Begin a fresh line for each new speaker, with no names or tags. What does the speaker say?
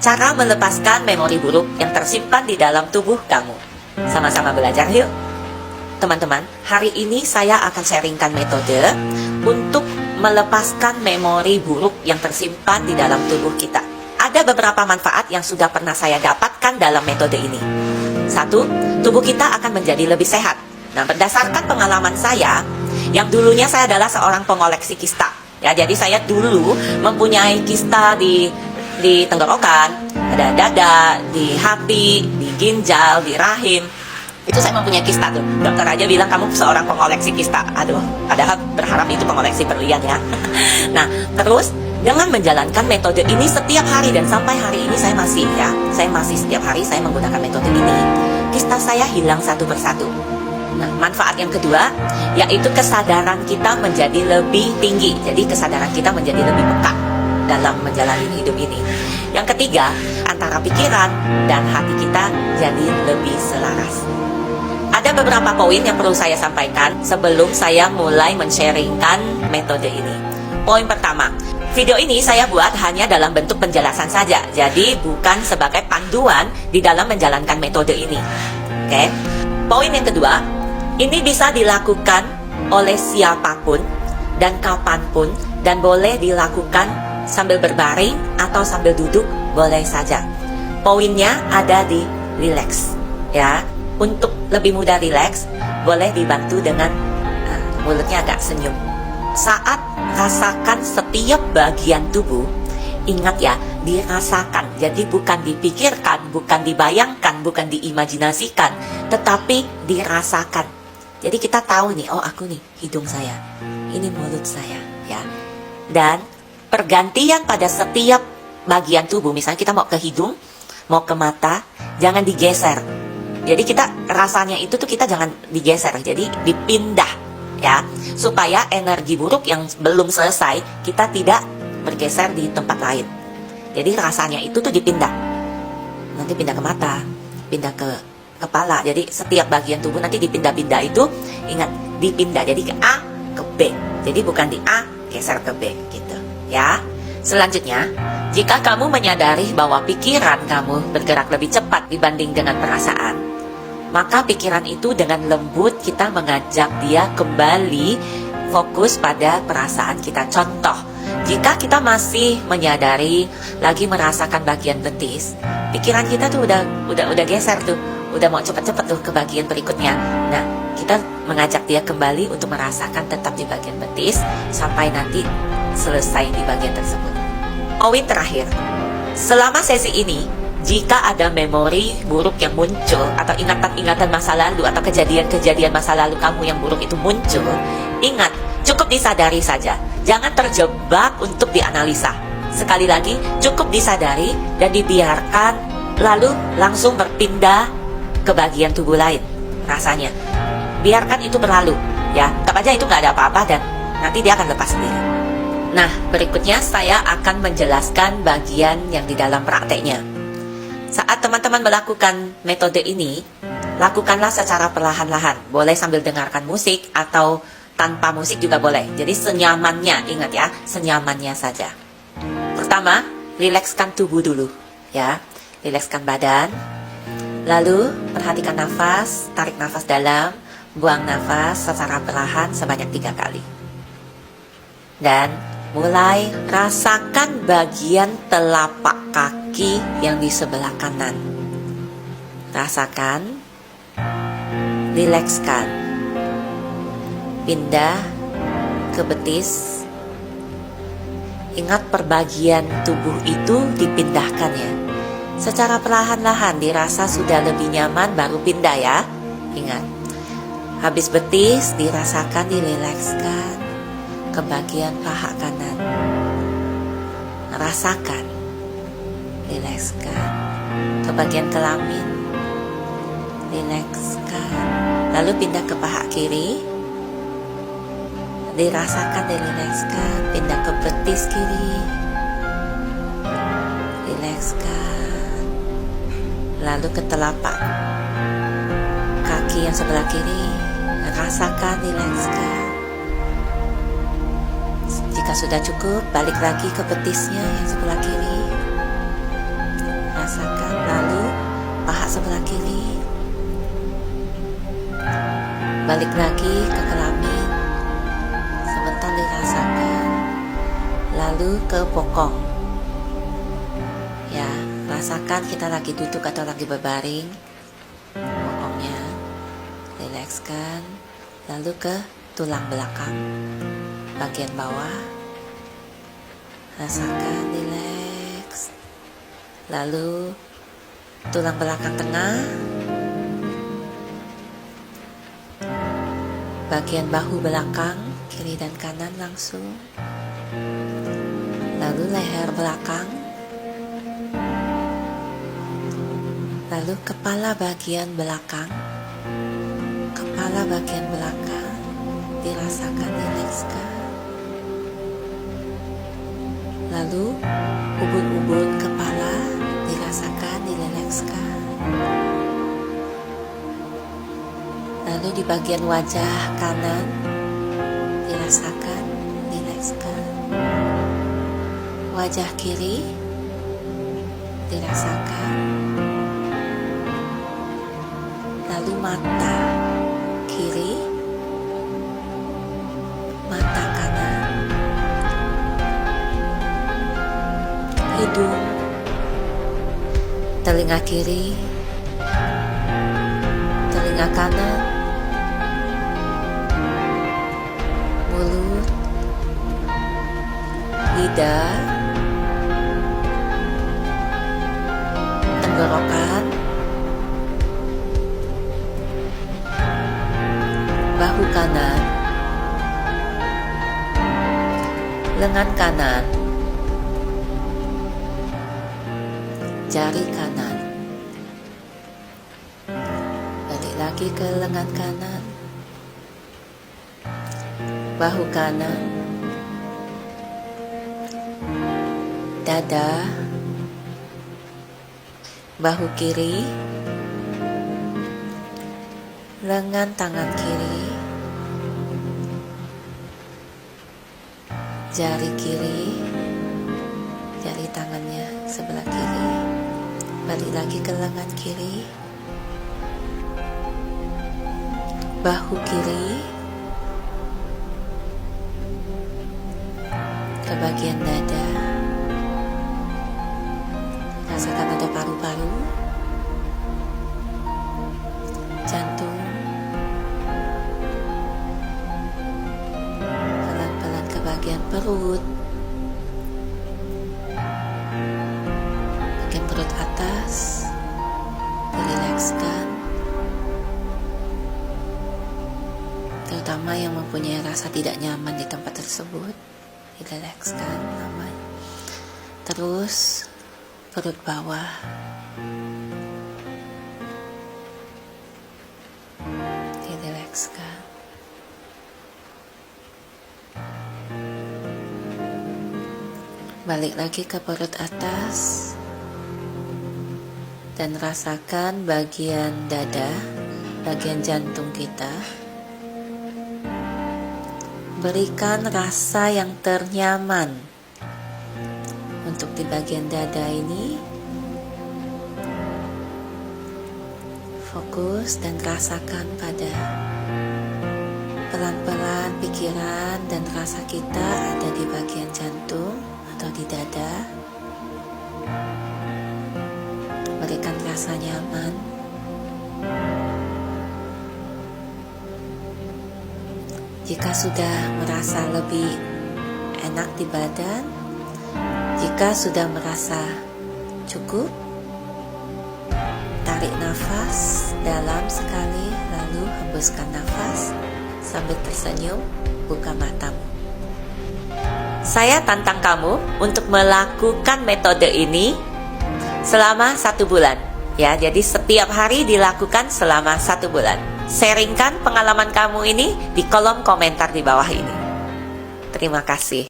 Cara melepaskan memori buruk yang tersimpan di dalam tubuh kamu. Sama-sama belajar yuk. Teman-teman, hari ini saya akan sharingkan metode untuk melepaskan memori buruk yang tersimpan di dalam tubuh kita. Ada beberapa manfaat yang sudah pernah saya dapatkan dalam metode ini. 1. Tubuh kita akan menjadi lebih sehat. Nah, berdasarkan pengalaman saya, yang dulunya saya adalah seorang pengoleksi kista. Ya, jadi saya dulu mempunyai kista di tenggorokan, ada dada, di hati, di ginjal, di rahim. Itu saya mempunyai kista tuh. Dokter aja bilang kamu seorang pengoleksi kista. Aduh, padahal berharap itu pengoleksi berlian ya. Nah, terus dengan menjalankan metode ini setiap hari dan sampai hari ini saya masih setiap hari saya menggunakan metode ini. Kista saya hilang satu persatu. Nah, manfaat yang kedua yaitu kesadaran kita menjadi lebih tinggi. Jadi kesadaran kita menjadi lebih peka dalam menjalani hidup ini. Yang ketiga, antara pikiran dan hati kita jadi lebih selaras. Ada beberapa poin yang perlu saya sampaikan sebelum saya mulai men-sharingkan metode ini. Poin pertama, video ini saya buat hanya dalam bentuk penjelasan saja, jadi bukan sebagai panduan di dalam menjalankan metode ini. Oke. Poin yang kedua, ini bisa dilakukan oleh siapapun dan kapanpun dan boleh dilakukan sambil berbaring atau sambil duduk, boleh saja. Poinnya ada di relax, ya. Untuk lebih mudah relax, boleh dibantu dengan mulutnya agak senyum. Saat rasakan setiap bagian tubuh, ingat ya, dirasakan. Jadi bukan dipikirkan, bukan dibayangkan, bukan diimajinasikan, tetapi dirasakan. Jadi kita tahu nih, oh aku nih hidung saya, ini mulut saya, ya. Dan pergantian pada setiap bagian tubuh, misalnya kita mau ke hidung, mau ke mata, jangan digeser. Jadi kita rasanya itu tuh kita jangan digeser, jadi dipindah ya, supaya energi buruk yang belum selesai kita tidak bergeser di tempat lain. Jadi rasanya itu tuh dipindah. Nanti pindah ke mata, pindah ke kepala. Jadi setiap bagian tubuh nanti dipindah-pindah itu, ingat dipindah. Jadi ke A ke B. Jadi bukan di A geser ke B gitu. Ya, selanjutnya, jika kamu menyadari bahwa pikiran kamu bergerak lebih cepat dibanding dengan perasaan, maka pikiran itu dengan lembut kita mengajak dia kembali fokus pada perasaan kita. Contoh, jika kita masih menyadari lagi merasakan bagian betis, pikiran kita tuh udah geser tuh, udah mau cepet-cepet tuh ke bagian berikutnya. Nah, kita mengajak dia kembali untuk merasakan tetap di bagian betis sampai nanti selesai di bagian tersebut. Poin terakhir, selama sesi ini, jika ada memori buruk yang muncul atau ingatan-ingatan masa lalu atau kejadian-kejadian masa lalu kamu yang buruk itu muncul, ingat, cukup disadari saja. Jangan terjebak untuk dianalisa. Sekali lagi, cukup disadari dan dibiarkan lalu langsung berpindah ke bagian tubuh lain rasanya. Biarkan itu berlalu, ya. Tetap aja itu nggak ada apa-apa dan nanti dia akan lepas sendiri. Nah, berikutnya saya akan menjelaskan bagian yang di dalam prakteknya. Saat teman-teman melakukan metode ini, lakukanlah secara perlahan-lahan. Boleh sambil dengarkan musik atau tanpa musik juga boleh. Jadi senyamannya, ingat ya, senyamannya saja. Pertama, rilekskan tubuh dulu, ya. Rilekskan badan. Lalu perhatikan nafas, tarik nafas dalam, buang nafas secara perlahan sebanyak 3 kali. Dan mulai rasakan bagian telapak kaki yang di sebelah kanan. Rasakan, rilekskan, pindah ke betis. Ingat perbagian tubuh itu dipindahkan ya. Secara perlahan-lahan dirasa sudah lebih nyaman baru pindah ya. Ingat, habis betis dirasakan, dirilekskan ke bagian paha kanan. Rasakan, rilekskan ke bagian kelamin, rilekskan. Lalu pindah ke paha kiri, dirasakan, dirilekskan. Pindah ke betis kiri, rilekskan. Lalu ke telapak kaki yang sebelah kiri, rasakan, rilekskan. Jika sudah cukup, balik lagi ke betisnya yang sebelah kiri. dirasakan. Lalu paha sebelah kiri, balik lagi ke kelamin, sebentar dirasakan. Lalu ke bokong. Ya, rasakan kita lagi duduk atau lagi berbaring. Bokongnya rilekskan. Lalu ke tulang belakang bagian bawah, rasakan rileks. Lalu tulang belakang tengah, bagian bahu belakang kiri dan kanan langsung. Lalu leher belakang, lalu kepala bagian belakang, kepala bagian belakang dirasakan, rilekskan. Lalu ubun-ubun kepala dirasakan, rilekskan. Lalu di bagian wajah kanan dirasakan, rilekskan. Wajah kiri dirasakan. Lalu mata kiri, mata kanan, hidung, telinga kiri, telinga kanan, mulut, lidah, tenggorokan, bahu kanan, lengan kanan, jari kanan. Balik lagi ke lengan kanan, bahu kanan, dada, bahu kiri, lengan tangan kiri, jari kiri, jari tangannya sebelah kiri. Balik lagi ke lengan kiri, bahu kiri, ke bagian dada. Rasakan ada paru-paru, jantung. Pelan-pelan ke bagian perut, bagian perut atas dirilekskan, terutama yang mempunyai rasa tidak nyaman di tempat tersebut dirilekskan, aman. Terus perut bawah dirilekskan. Balik lagi ke perut atas dan rasakan bagian dada, bagian jantung kita. Berikan rasa yang ternyaman untuk di bagian dada ini. Fokus dan rasakan pada pelan-pelan pikiran dan rasa kita ada di bagian jantung atau di dada. Berikan rasa nyaman. Jika sudah merasa lebih enak di badan, jika sudah merasa cukup, tarik nafas dalam sekali, lalu hembuskan nafas sambil tersenyum, buka matamu. Saya tantang kamu untuk melakukan metode ini selama 1 bulan. Ya, jadi setiap hari dilakukan selama 1 bulan. Sharingkan pengalaman kamu ini di kolom komentar di bawah ini. Terima kasih.